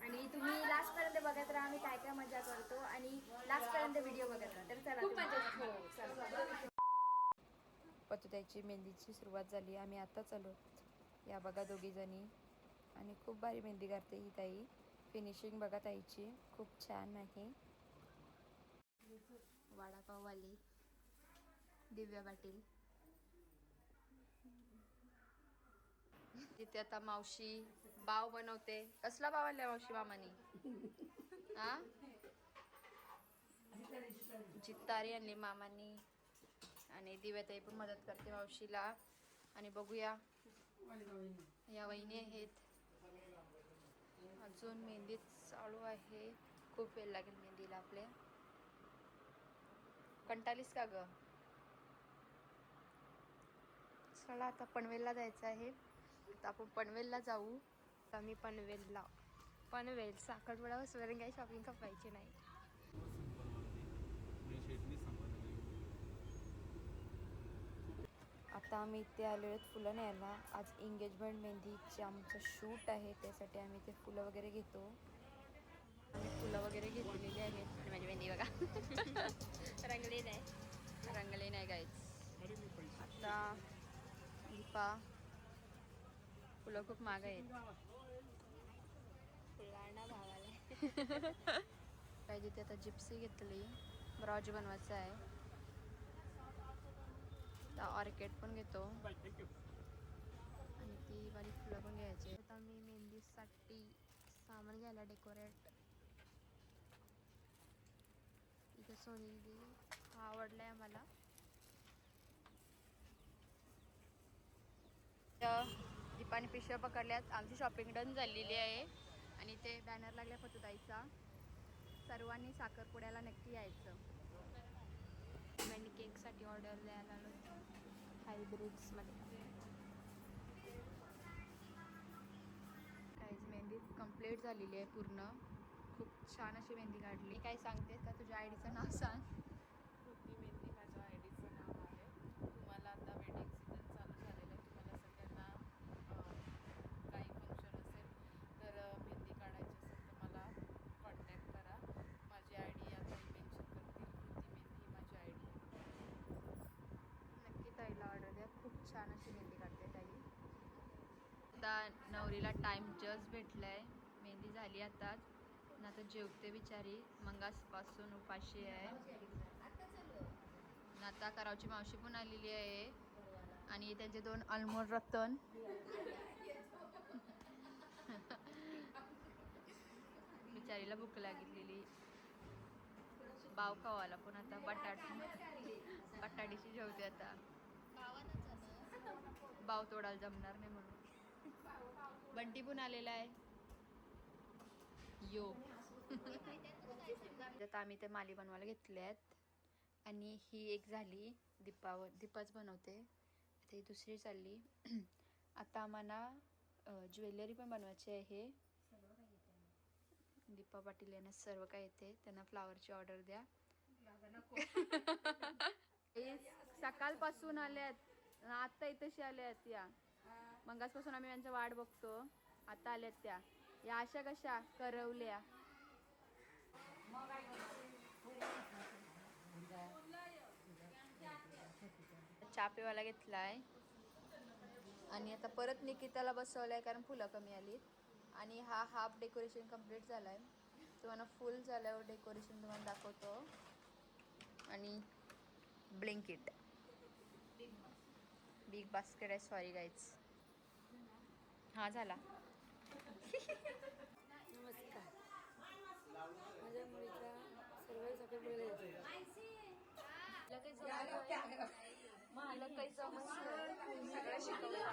आणि तुम्ही लास्ट पर्यंत बघत राहा, आम्ही काय काय मजा करतो आणि लास्ट पर्यंत व्हिडिओ बघत राहा. तर चला, खूप मजा. पतुताईची मेहंदीची सुरुवात झाली. आम्ही आताच आलो. या बघा दोघी जणी, आणि खूप भारी मेहंदी काढते ही ताई. फिनिशिंग बघा ताईची खूप छान आहे. वडापाववाली दिव्या पाटील. तिथे आता मावशी बाव बनवते. कसला बाव आणलाय मावशी मामानी? हा, जितारी आणली मामांनी. आणि दिव्याताई पण मदत करते मावशीला. आणि बघूया, या वहिनी आहेत. अजून मेहंदी चालू आहे. खूप वेळ लागेल मेहंदीला आपल्या. कंटाळीस का ग? चला आता पनवेलला जायचं आहे. आता आपण पनवेलला जाऊ. आम्ही पनवेल साखरपुडा वरून काही शॉपिंग करायची नाही. आता आम्ही इथे आलो आहेत फुलं न्यायला. आज एंगेजमेंट मेहंदीचे आमचं शूट आहे, त्यासाठी आम्ही ते फुलं वगैरे घेतो. आम्ही फुलं वगैरे घेतलेली आहेत. आणि माझी मेहंदी बघा रंगले नाही गायच. आता दीपा, फुलं खूप महाग आहेत. फुलांना भावाला काय तिथे आता जिप्सी घेतली, ब्राउज बनवायचं आहे. आता ऑर्किड पण घेतो आणि ती वाली फुलं पण घ्यायची. आता मी मेहंदीसाठी सामान घ्यायला डेकोरेट. इथे सोनी हा आवडलाय आम्हाला. दीपाने पिशव्या पकडल्यात. आमची शॉपिंग डन झालेली आहे. आणि ते बॅनर लागल्या पतुताईचा. सर्वांनी साखरपुड्याला नक्की यायचं. मी केकसाठी ऑर्डर द्यायला आलो हायब्रिड्समध्ये. काहीच मेहंदी कंप्लीट झालेली आहे पूर्ण. खूप छान अशी मेहंदी काढली. काय सांगते का? तुझ्या आयडीचं नाव सांग. कृती मेहंदी माझ्या आयडीचं नाव आहे. तुम्हाला आता वेडिंग सीझन चालू झालेलं आहे. तुम्हाला सगळ्यांना काही फंक्शन असेल तर मेहंदी काढायची असेल तर मला कॉन्टॅक्ट करा. माझी आय डी आता मेन्शन करतील. कृती मेहंदी माझी आय डी आहे. नक्की ताईला ऑर्डर द्या. खूप छान अशी मेहंदी काढते ताई. आता नवरीला टाइम जस्ट भेटलाय. मेहंदी झाली आताच. आता जेवते बिचारी. मंगासपासून उपाशी आहे. आता करावची मावशी पण आलेली आहे. आणि त्यांचे 2 अनमोल रतन. बिचारीला भूक लागलेली. बाव खावाला पण आता बटाटीची जेवते आता. बाव तोडायला जमणार नाही म्हणून. बंटी पण आलेला आहे. यो आता आम्ही ते माली बनवायला घेतले आहेत. आणि ही एक झाली. दीपाच बनवते. आता ही दुसरी चालली. आता आम्हाला ज्वेलरी पण बनवायची आहे. दीपा पाटील यांना सर्व काय येते. त्यांना फ्लावरची ऑर्डर द्या. सकाळपासून आल्यात. आत्ता इथेशी आल्यात या. मंगासपासून आम्ही यांच्या वाट बघतो. आता आल्यात त्या. या अशा कशा करवल्या. चहा पिवायला घेतलाय. आणि आता परत निकिताला बसवलाय कारण फुलं कमी आलीत. आणि हा हाफ डेकोरेशन कंप्लीट झालाय. तुम्हाला फुल झाल्यावर डेकोरेशन तुम्हाला दाखवतो. आणि ब्लिंकिट बिग बास्केट आहे. Sorry guys. हा झाला. नमस्कार. माझ्या मुलीचा सर्व साखरपुड्याला येतो. मला काही सगळं शिकवलं.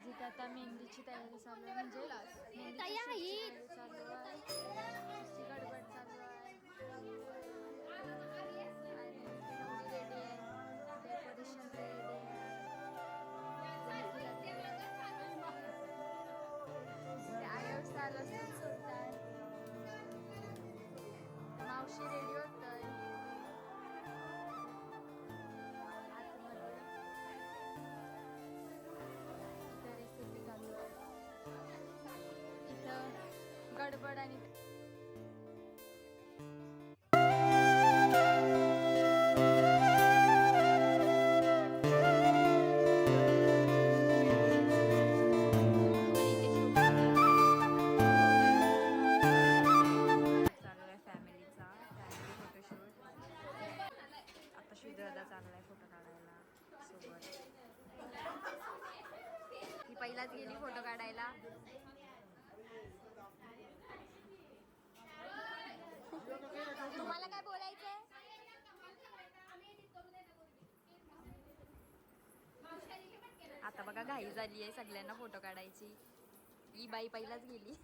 जिथे आता मेहंदीची तयारी चालू आहे. म्हणजे मेहंदीची चालू आहे. गडबड चालू आहे. आणि मेहंदी रेडी आहे. डेकोरेशन रेडी आहे. लसूण सुद्धा मावशी रेडी होतोय. पहिलाच गेली फोटो काढायला. तुम्हाला काय बोलायचंय? आता बघा घाई झाली आहे सगळ्यांना फोटो काढायची. ही बाई पहिलाच गेली.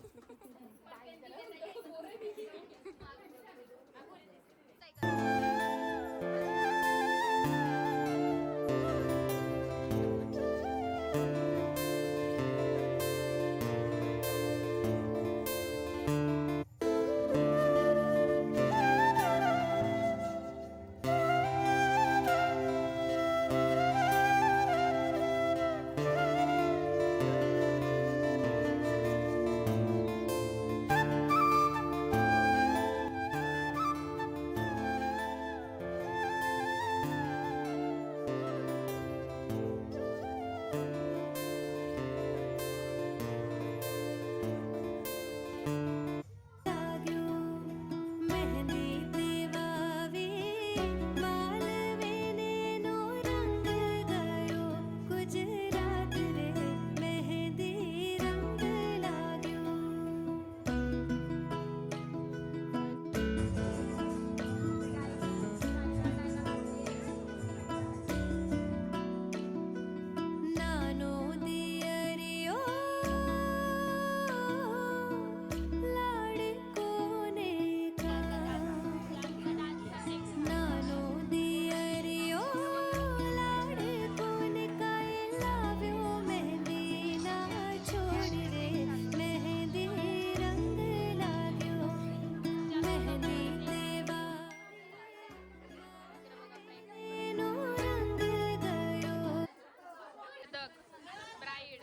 ब्राईड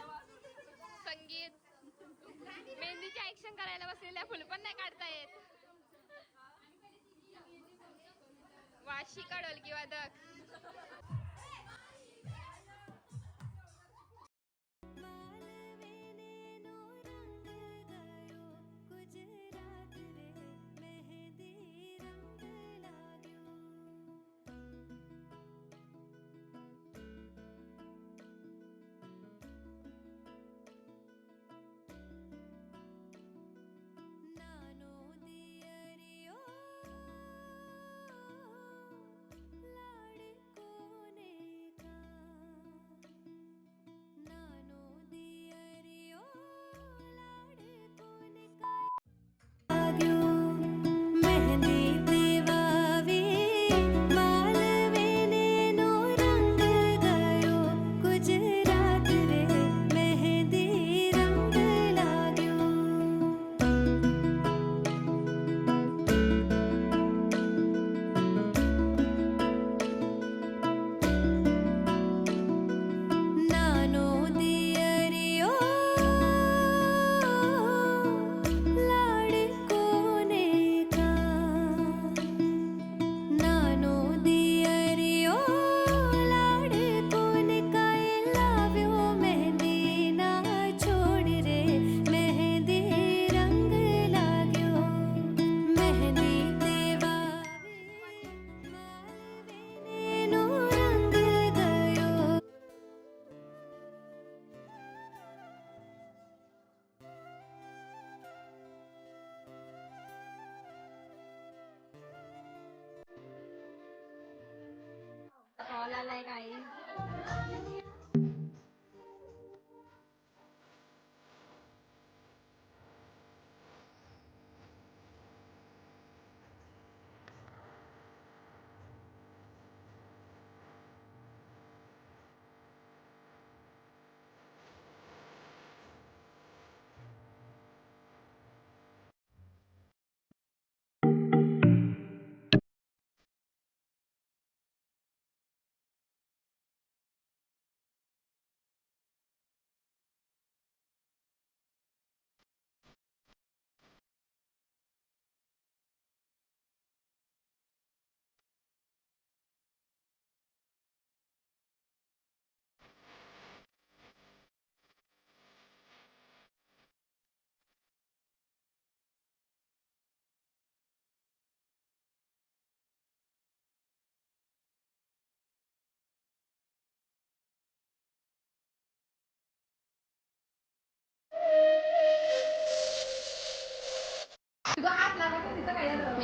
संगीत मेहंदीचे ऍक्शन करायला बसलेल्या फुल पण नाही काढता येत. वाशी काढल की वादक.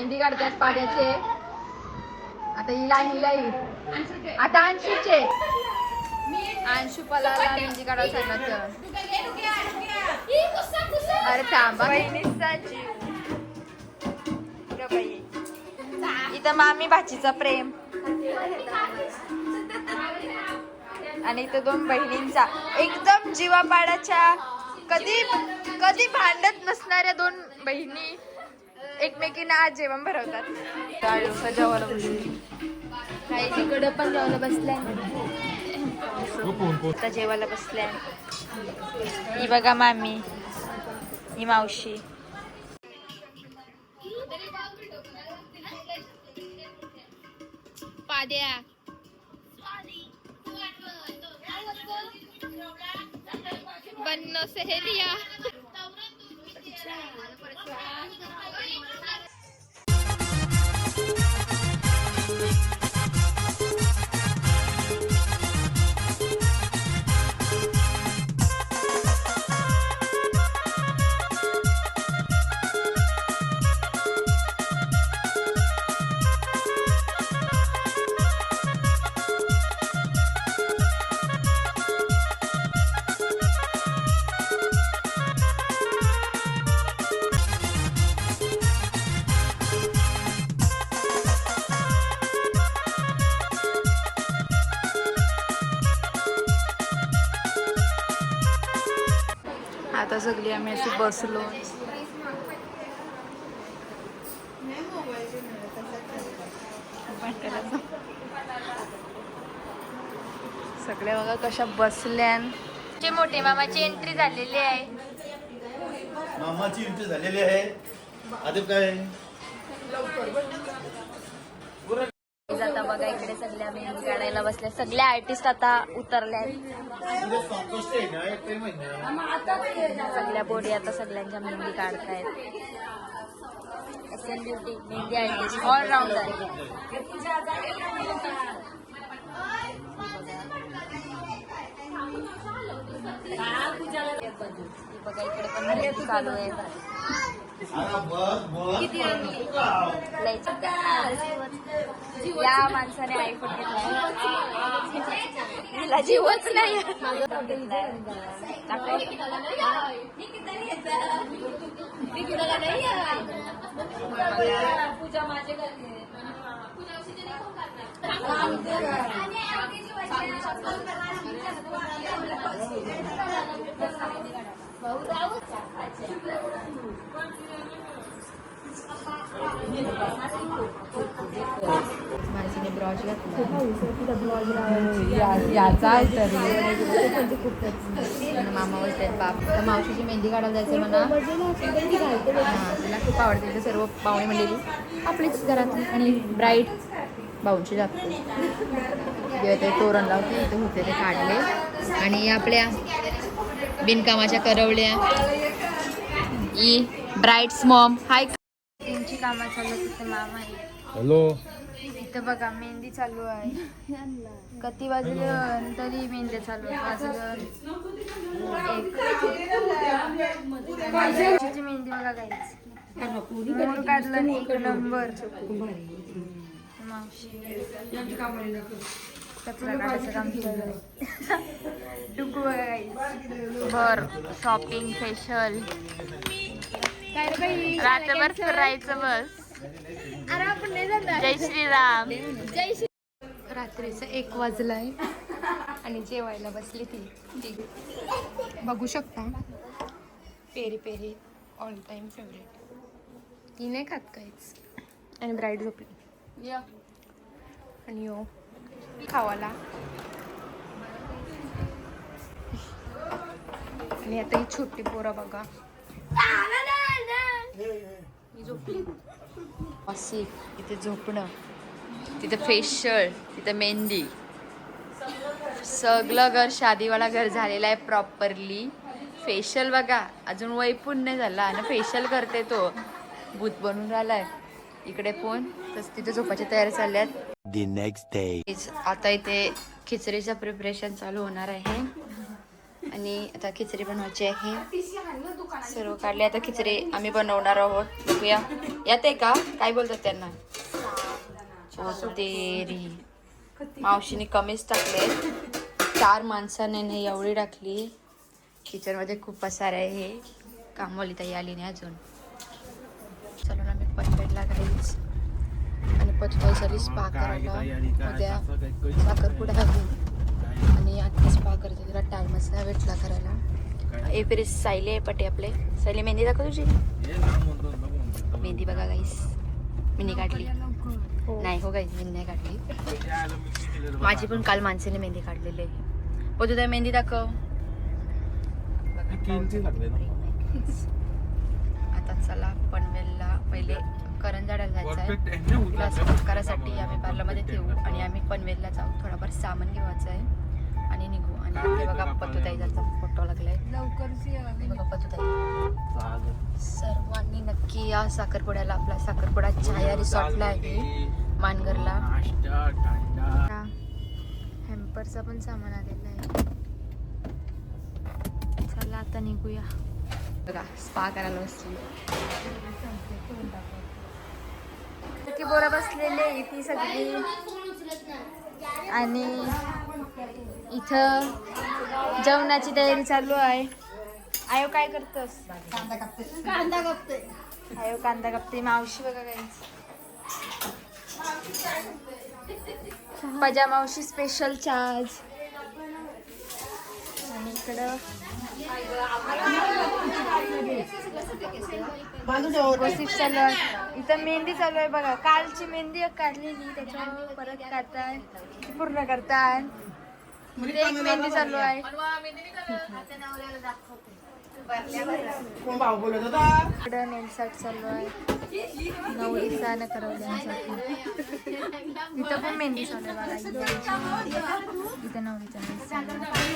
मेहंदी काढतात पाड्याचे. आता ही आता अंशूचे अंशू पलाला मेहंदी काढायला सांगायचं. अरे थांबा बहिणीचा जीव. इथं मामी भाचीचा प्रेम आणि इथं दोन बहिणींचा एकदम जीवापाडाच्या कधी कधी भांडत नसणाऱ्या दोन बहिणी एकमेकींना आज जेवण भरवतात. जेवायला काही तिकडं पण जेवायला बसल्या. आता जेवायला बसल्या. ही बघा मामी, ही मावशी. पाद्या बन्नो सहेलिया. आता सगळी आम्ही अशी बसलो. सगळे बघा कशा बसल्या. मोठे मामाची एंट्री झालेली आहे. मामाची एंट्री झालेली आहे. आता काय आता बघा इकडे सगळ्या मेहंदी काढायला बसल्या. सगळ्या आर्टिस्ट आता उतरल्या. सगळ्या बोडी आता सगळ्यांच्या मेहंदी काढतायत. SN beauty Mehndi artist allrounder. बघा इकडे पण मेहंदी चालू आहे. या माणसाने आयफोन घेतलाय. तिला जीवच नाही. पूजा माझे माझीने ब्रॉज याचा आहे तरी मामा बोलतात बाप तर मावशीची मेहंदी काढायला जायचं म्हणा. तिला खूप आवडते. ते सर्व पाहुणे म्हणलेली आपलीच घरातली आणि ब्राईड भाऊंची लागते. जेव्हा ते तोरण लावते इथे होते ते काढले. आणि आपल्या बिनकामाच्या करवल्या ही ब्राईड्स मॉम. हाय त्यांची कामं चालू तिथे मामा आहे. हॅलो. इथं बघा मेहंदी चालू आहे. किती वाजलं तरी मेहंदी चालू आहे. वाजलं 1. मेहंदी बघा काहीच मोर काढलं 1 नंबर. मावशी कचरा काढायचं काम चालू आहे. डुकू बघा काही भर शॉपिंग फेशियल रात्रभर फिरायचं बस. अरे आपण नाही जाणार. जय श्रीराम. जय श्री. रात्रीचं 1 वाजलाय आणि जेवायला बसली ती बघू शकता. Peri peri all time favourite. ती नाही खात काहीच. आणि ब्राईड झोपली आणि यो खावाला. आणि आता ही छोटी पोरं बघा झोपली. अशी इथे झोपणं, तिथे फेशियल, तिथे मेहंदी. सगळं घर शादीवाला घर झालेलं आहे प्रॉपरली. फेशियल बघा अजून वय पण नाही झाला आणि फेशियल करते तो भूत बनून राहिलाय. इकडे फोन तस तिथे झोपायची तयारी चालल्यात. The next day. आता इथे खिचडीचं प्रिपरेशन चालू होणार आहे आणि आता खिचडी बनवायची आहे. सर्व काढले. आता खिचडी आम्ही बनवणार आहोत. बघूया येते का, काय बोलतात त्यांना. तेरी मावशीने कमीच टाकले. 4 माणसाने नाही एवढी टाकली. किचनमध्ये खूप पसार आहे. हे कामवाली ताई आली नाही अजून. चलो ना, मी पनवेलला गाईच आणि पचवायसाठी स्पा करायला. उद्या साखरपुडा आहे आणि आता स्पा करते. तिला टाइमच नाही भेटला करायला. ए फिर सायली आहे पटे आपले. सायली मेहंदी दाखव तुझी. मेहंदी बघा गाईस, मी काढली नाही हो गाईस, मी नाही काढली. माझी पण काल माणसाने मेहंदी काढलेली आहे. हो तुझ्या मेहंदी दाखव. आता चला पनवेलला पहिले करंजाड्याला जायचं आहे. तिला संस्कारासाठी आम्ही पार्लरमध्ये ठेवू आणि आम्ही पनवेलला जाऊ. थोडाफार सामान घेवायचं आहे आणि निघू. आणि ते बघा पत्तूताईचा फोटो लागलाय. बघा पत्तूताई. सर्वांनी नक्की या साखरपुड्याला. आपला साखरपुडा छाया रिसॉर्टला आहे मानगरला. हॅम्परचा पण सामान आलेला आहे. चला आता निघूया. बघा स्पा करायला बसली. की बोरा बसलेले ती सगळी. आणि इथं जेवणाची तयारी चालू आहे. आयो काय करतोस. कांदा कापते. आयो कांदा कापते. मावशी बघा काही पजा मावशी स्पेशल चार्ज. आणि इकडं गोसिप चालू आहे. इथं मेहंदी चालू आहे बघा. कालची मेहंदी काढलेली त्याच्यावर परत काढताय, पूर्ण करताय. एक मेहंदी चालू आहे. इकडं नेल साट चालू आहे. नवरीचा न करवल्यासाठी. इथं पण मेहंदी चालू आहे बघा. इथं नवरीचा नेल चालू आहे.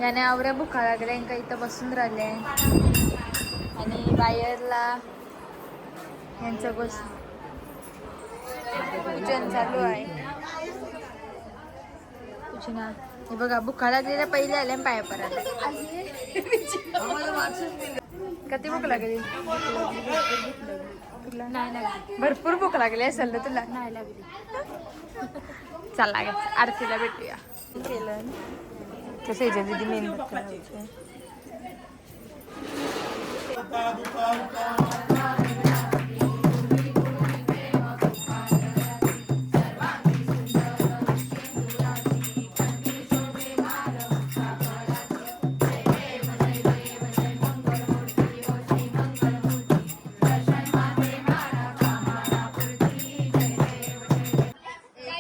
याने आवऱ्या भुका लागल्या का इथं बसून राहिले. आणि बाहेरला यांचं पूजन चालू आहे. पूजना हे बघा भुका लागलेल्या पहिले आल्या पाया पडायला. किती भूक लागली. नाही लागली. भरपूर भूक लागली असेल ना तुला. नाही लागली. चला आरतीला भेटूया. केलं कसं याच्या दिदी मेहनत करायची.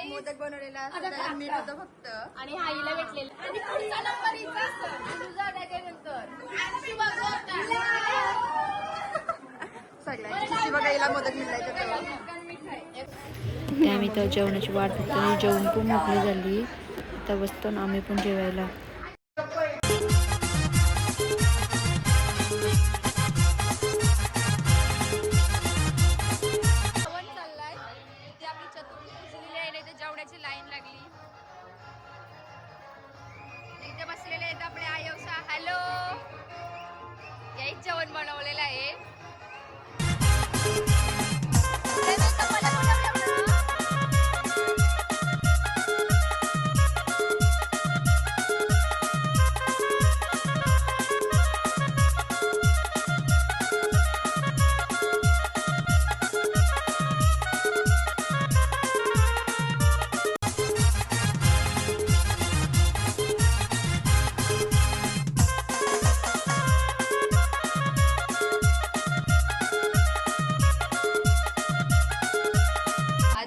मोदक बनवलेला असं मीठ होतं फक्त. आणि आईला भेटलेलं. सगळ्यांची बघायला मोदक मिळायचं. त्या आम्ही तर जेवणाची वाट बघतो. जेवण पण मोकळी झाली. आता बसतो ना आम्ही पण जेवायला. जेवणाची लाईन लागली. इथे बसलेले आहेत आपले आयोसा. हॅलो, याच जेवण बनवलेलं आहे.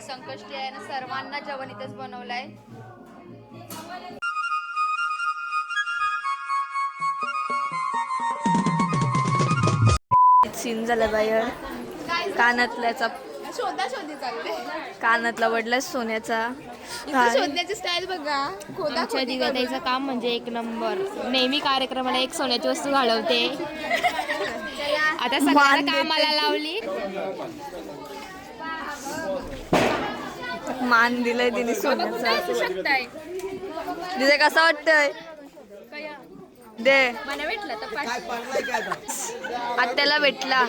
संकष्टी आहे ना, सर्वांना जेवण इथेच बनवलंय. सीन झाला बाहेर. कानातल्याचा शोधाशोधी चालले. कानातला वडला सोन्याचा. शोधण्याची स्टाईल बघा. आमच्या दिव्याताईचं काम म्हणजे एक नंबर. नेहमी कार्यक्रमाला एक सोन्याची वस्तू घालवते. आता सगळ्यांना कामाला लावली. मान दिलंय तिने सोन्याचा. तिथे कसं वाटतंय. दे मला भेटलं तर 500. आत्याला भेटला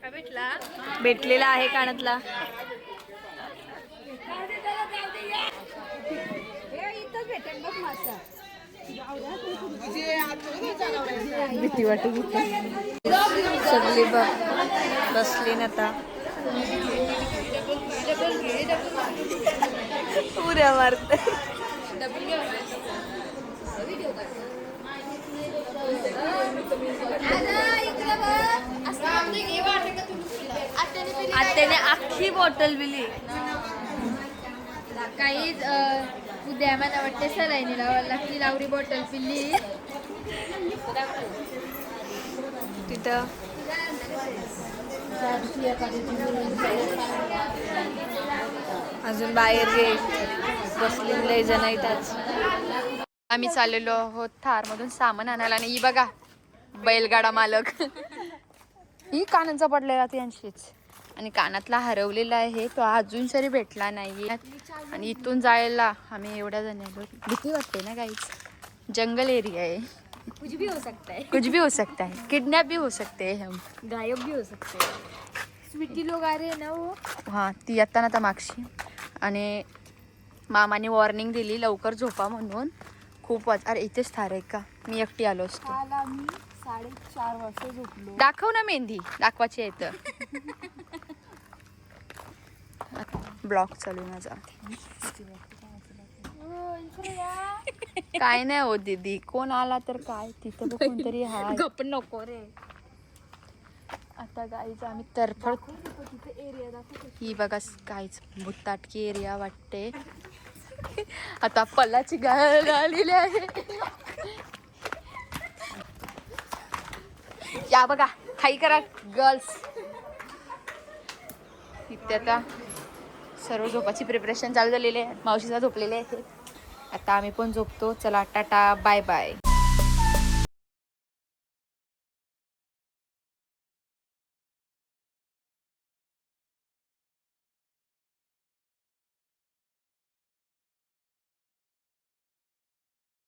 काय भेटला? भेटलेला आहे कानातला. इथंच भेटेल बघ मासा. भीती वाटत सगळी बसली ना आता उड्या मारते. आत्याने अख्खी बॉटल पिली. काही उद्या मला वाटते सलाईनी लावायला लागती. लावरी बॉटल पिल्ली तिथं अजून बाहेर गे बसले लय जण येतात. आम्ही चाललेलो आहोत थार मधून सामान आणायला आणि ही बघा बैलगाडा मालक ही कानांचा पडलेला त्यांशीच आणि कानातला हरवलेला आहे तो अजून तरी भेटला नाही. आणि इथून जायला आम्ही एवढ्या जण आलो. भीती वाटते ना काहीच. जंगल एरिया आहे. कुछ भी हो सकता है. कुछ भी हो सकता है. किडनैप भी हो सकते हैं हम. गायब भी हो सकते हैं. स्वीटी लोग आ रहे हैं ना वो. हां ती येता ना आता मागशी. आणि मामाने वॉर्निंग दिली लवकर झोपा म्हणून. खूप अरे इथेच थार आहे का. मी एकटी आलो असतो. काल आम्ही 4:30 वाजता झोपलो. दाखव ना मेहंदी दाखवायची आहे तर. ब्लॉग चालू आहे माझा. काय नाही हो दीदी कोण आला तर काय तिथं बघ कोणतरी हाय. गप्प नको रे. आता गाईच आम्ही तरफड. तिथे एरिया दाखव. ही बघा काहीच भुताटकी एरिया वाटते. आता पल्लाची गाय आलेली आहे. या बघा हाई करा गर्ल्स. इथे आता सर्व झोपाची प्रिपरेशन चालू झालेली आहे. मावशीचा झोपलेले आहे. आता आम्ही पण झोपतो. चला टाटा बाय बाय.